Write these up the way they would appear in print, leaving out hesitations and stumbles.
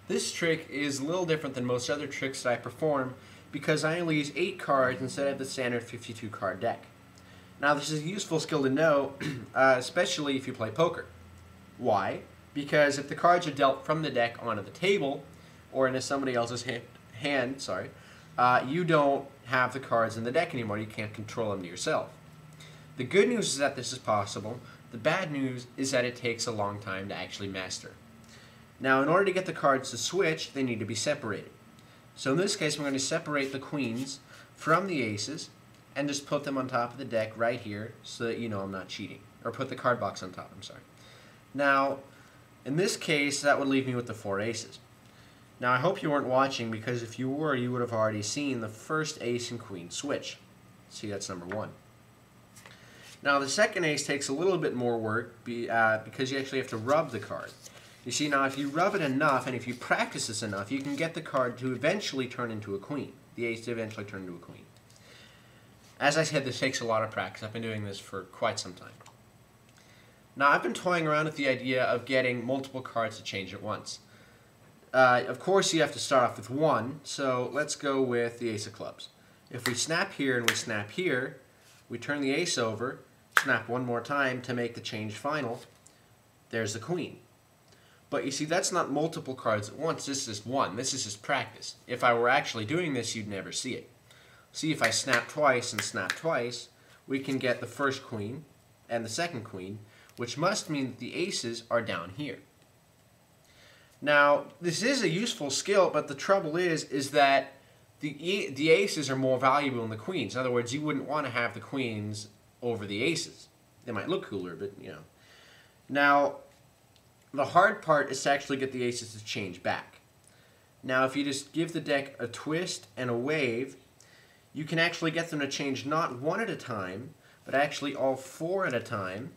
This trick is a little different than most other tricks that I perform because I only use 8 cards instead of the standard 52 card deck. Now this is a useful skill to know, especially if you play poker. Why? Because if the cards are dealt from the deck onto the table, or into somebody else's hand, you don't have the cards in the deck anymore. You can't control them to yourself. The good news is that this is possible. The bad news is that it takes a long time to actually master. Now, in order to get the cards to switch, they need to be separated. So in this case, I'm going to separate the queens from the aces and just put them on top of the deck right here so that you know I'm not cheating. Or put the card box on top, I'm sorry. Now, in this case, that would leave me with the 4 aces. Now, I hope you weren't watching because if you were, you would have already seen the first ace and queen switch. See, that's number 1. Now, the second ace takes a little bit more work because you actually have to rub the card. You see, now if you rub it enough and if you practice this enough, you can get the card to eventually turn into a queen. The ace to eventually turn into a queen. As I said, this takes a lot of practice. I've been doing this for quite some time. Now, I've been toying around with the idea of getting multiple cards to change at once. Of course, you have to start off with 1, so let's go with the ace of clubs. If we snap here and we snap here, we turn the ace over, snap one more time to make the change final, there's the queen. But you see, that's not multiple cards at once, this is just 1. This is just practice. If I were actually doing this, you'd never see it. See, if I snap twice and snap twice, we can get the first queen and the second queen, which must mean that the aces are down here. Now, this is a useful skill, but the trouble is that the aces are more valuable than the queens. In other words, you wouldn't want to have the queens over the aces. They might look cooler, but, you know. Now, the hard part is to actually get the aces to change back. Now, if you just give the deck a twist and a wave, you can actually get them to change not 1 at a time, but actually all 4 at a time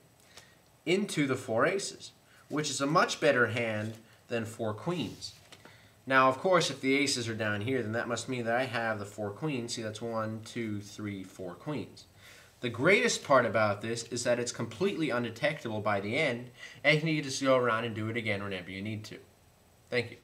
into the 4 aces, which is a much better hand than 4 queens. Now, of course, if the aces are down here, then that must mean that I have the 4 queens. See, that's 1, 2, 3, 4 queens. The greatest part about this is that it's completely undetectable by the end, and you can just go around and do it again whenever you need to. Thank you.